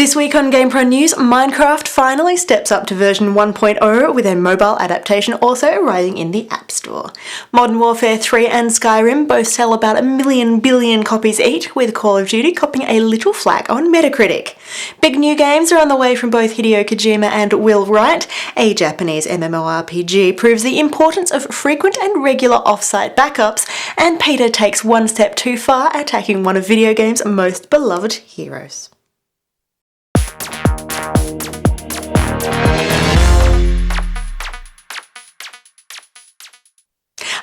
This week on GamePron News, Minecraft finally steps up to version 1.0 with a mobile adaptation also arriving in the App Store. Modern Warfare 3 and Skyrim both sell about 1 billion copies each, with Call of Duty copping a little flack on Metacritic. Big new games are on the way from both Hideo Kojima and Wright. A Japanese MMORPG proves the importance of frequent and regular off-site backups, and Peter takes one step too far, attacking one of video games' most beloved heroes.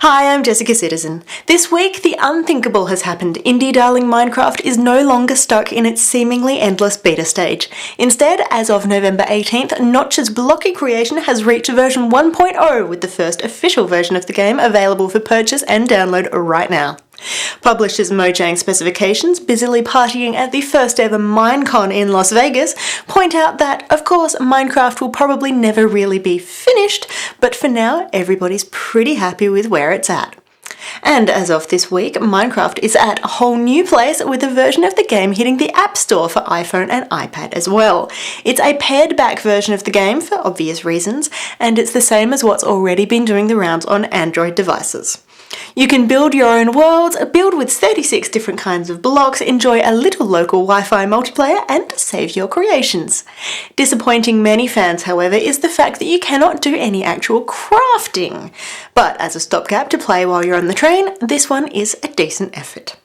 Hi, I'm Jessica Citizen. This week, the unthinkable has happened. Indie darling Minecraft is no longer stuck in its seemingly endless beta stage. Instead, as of November 18th, Notch's blocky creation has reached version 1.0, with the first official version of the game available for purchase and download right now. Published as Mojang specifications, busily partying at the first ever Minecon in Las Vegas, point out that, of course, Minecraft will probably never really be finished, but for now, everybody's pretty happy with where it's at. And as of this week, Minecraft is at a whole new place, with a version of the game hitting the App Store for iPhone and iPad as well. It's a pared back version of the game for obvious reasons, and it's the same as what's already been doing the rounds on Android devices. You can build your own worlds, build with 36 different kinds of blocks, enjoy a little local Wi-Fi multiplayer, and save your creations. Disappointing many fans, however, is the fact that you cannot do any actual crafting. But as a stopgap to play while you're on the train, this one is a decent effort.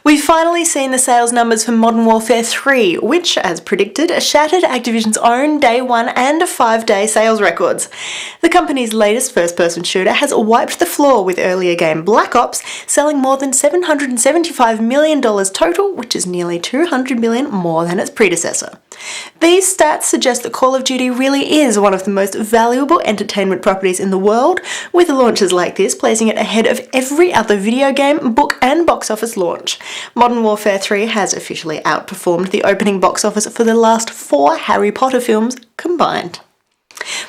We've finally seen the sales numbers for Modern Warfare 3, which, as predicted, shattered Activision's own Day 1 and 5-day sales records. The company's latest first-person shooter has wiped the floor with earlier game Black Ops, selling more than $775 million total, which is nearly $200 million more than its predecessor. These stats suggest that Call of Duty really is one of the most valuable entertainment properties in the world, with launches like this placing it ahead of every other video game, book and box office launch. Modern Warfare 3 has officially outperformed the opening box office for the last 4 Harry Potter films combined.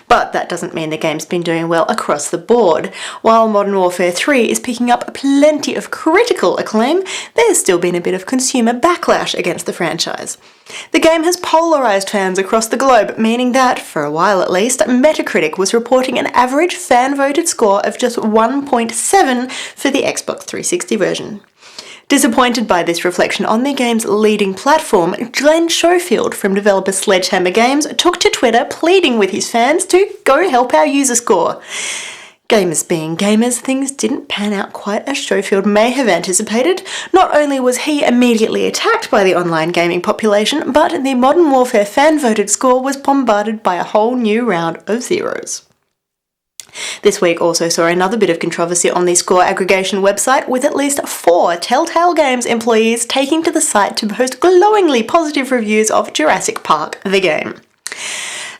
But that doesn't mean the game's been doing well across the board. While Modern Warfare 3 is picking up plenty of critical acclaim, there's still been a bit of consumer backlash against the franchise. The game has polarised fans across the globe, meaning that, for a while at least, Metacritic was reporting an average fan-voted score of just 1.7 for the Xbox 360 version. Disappointed by this reflection on the game's leading platform, Glenn Schofield from developer Sledgehammer Games took to Twitter pleading with his fans to go help our user score. Gamers being gamers, things didn't pan out quite as Schofield may have anticipated. Not only was he immediately attacked by the online gaming population, but the Modern Warfare fan-voted score was bombarded by a whole new round of zeros. This week also saw another bit of controversy on the score aggregation website, with at least 4 Telltale Games employees taking to the site to post glowingly positive reviews of Jurassic Park, the game.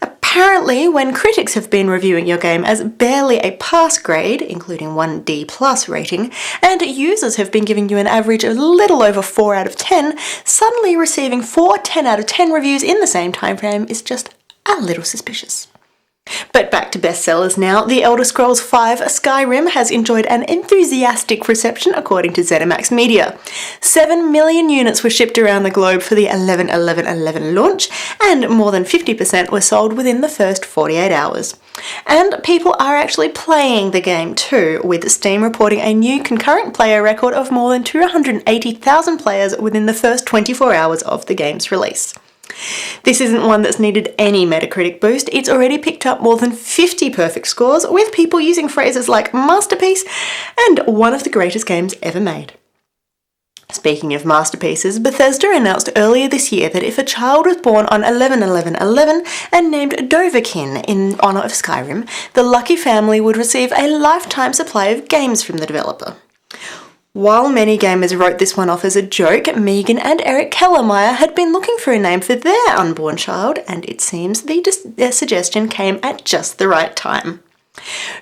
Apparently, when critics have been reviewing your game as barely a pass grade, including 1 D+ rating, and users have been giving you an average of a little over 4 out of 10, suddenly receiving 4 10 out of 10 reviews in the same timeframe is just a little suspicious. But back to bestsellers now. The Elder Scrolls V Skyrim has enjoyed an enthusiastic reception according to ZeniMax Media. 7 million units were shipped around the globe for the 11/11/11 launch, and more than 50% were sold within the first 48 hours. And people are actually playing the game too, with Steam reporting a new concurrent player record of more than 280,000 players within the first 24 hours of the game's release. This isn't one that's needed any Metacritic boost. It's already picked up more than 50 perfect scores, with people using phrases like masterpiece and one of the greatest games ever made. Speaking of masterpieces, Bethesda announced earlier this year that if a child was born on 11/11/11 and named Dovahkiin in honour of Skyrim, the lucky family would receive a lifetime supply of games from the developer. While many gamers wrote this one off as a joke, Megan and Eric Kellermeyer had been looking for a name for their unborn child, and it seems their suggestion came at just the right time.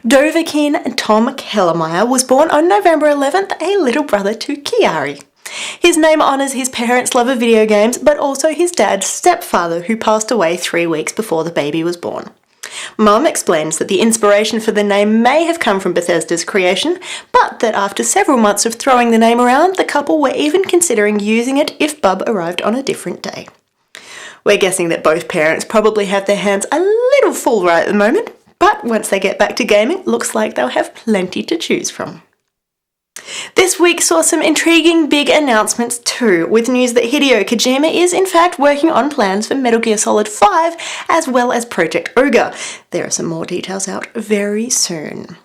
Dovahkiin Tom Kellermeyer was born on November 11th, a little brother to Kiari. His name honours his parents' love of video games, but also his dad's stepfather, who passed away 3 weeks before the baby was born. Mum explains that the inspiration for the name may have come from Bethesda's creation, but that after several months of throwing the name around, the couple were even considering using it if Bub arrived on a different day. We're guessing that both parents probably have their hands a little full right at the moment, but once they get back to gaming, looks like they'll have plenty to choose from. This week saw some intriguing big announcements too, with news that Hideo Kojima is in fact working on plans for Metal Gear Solid 5 as well as Project Ogre. There are some more details out very soon.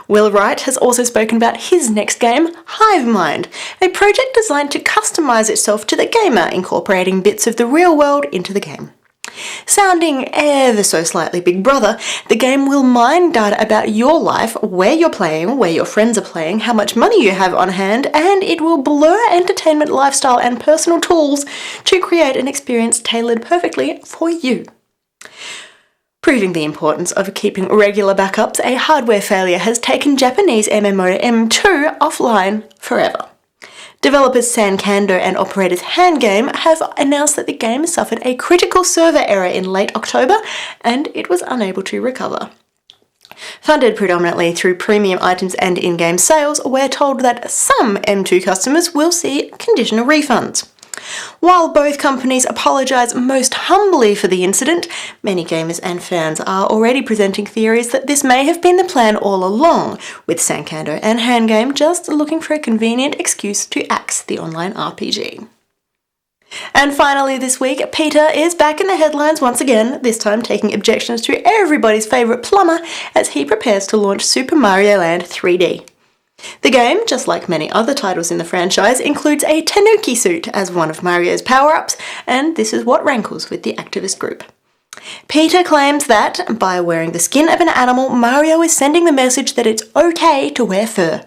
Wright has also spoken about his next game, Hive Mind, a project designed to customise itself to the gamer, incorporating bits of the real world into the game. Sounding ever so slightly Big Brother, the game will mine data about your life, where you're playing, where your friends are playing, how much money you have on hand, and it will blur entertainment, lifestyle, and personal tools to create an experience tailored perfectly for you. Proving the importance of keeping regular backups, a hardware failure has taken Japanese MMO M2 offline forever. Developers Sankando and operators Handgame have announced that the game suffered a critical server error in late October and it was unable to recover. Funded predominantly through premium items and in-game sales, we're told that some M2 customers will see conditional refunds. While both companies apologise most humbly for the incident, many gamers and fans are already presenting theories that this may have been the plan all along, with Sankando and Handgame just looking for a convenient excuse to axe the online RPG. And finally this week, Peter is back in the headlines once again, this time taking objections to everybody's favourite plumber as he prepares to launch Super Mario Land 3D. The game, just like many other titles in the franchise, includes a tanuki suit as one of Mario's power-ups, and this is what rankles with the activist group. Peter claims that, by wearing the skin of an animal, Mario is sending the message that it's okay to wear fur.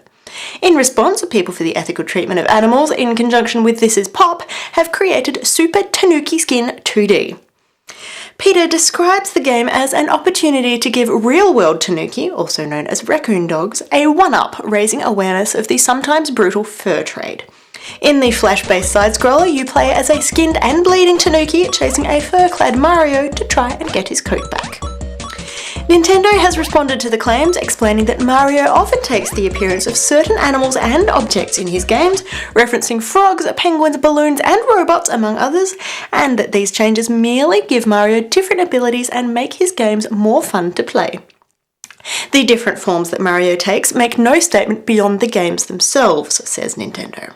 In response, People for the Ethical Treatment of Animals, in conjunction with This Is Pop, have created Super Tanuki Skin 2D. Peter describes the game as an opportunity to give real-world tanuki, also known as raccoon dogs, a one-up, raising awareness of the sometimes brutal fur trade. In the flash-based side-scroller, you play as a skinned and bleeding tanuki chasing a fur-clad Mario to try and get his coat back. Nintendo has responded to the claims, explaining that Mario often takes the appearance of certain animals and objects in his games, referencing frogs, penguins, balloons, and robots, among others, and that these changes merely give Mario different abilities and make his games more fun to play. The different forms that Mario takes make no statement beyond the games themselves, says Nintendo.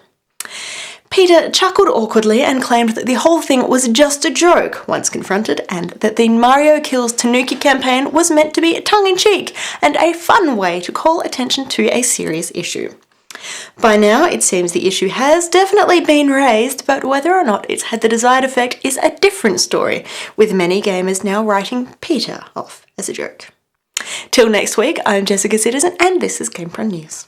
Peter chuckled awkwardly and claimed that the whole thing was just a joke once confronted, and that the Mario Kills Tanuki campaign was meant to be tongue-in-cheek and a fun way to call attention to a serious issue. By now, it seems the issue has definitely been raised, but whether or not it's had the desired effect is a different story, with many gamers now writing Peter off as a joke. Till next week, I'm Jessica Citizen, and this is GamePron News.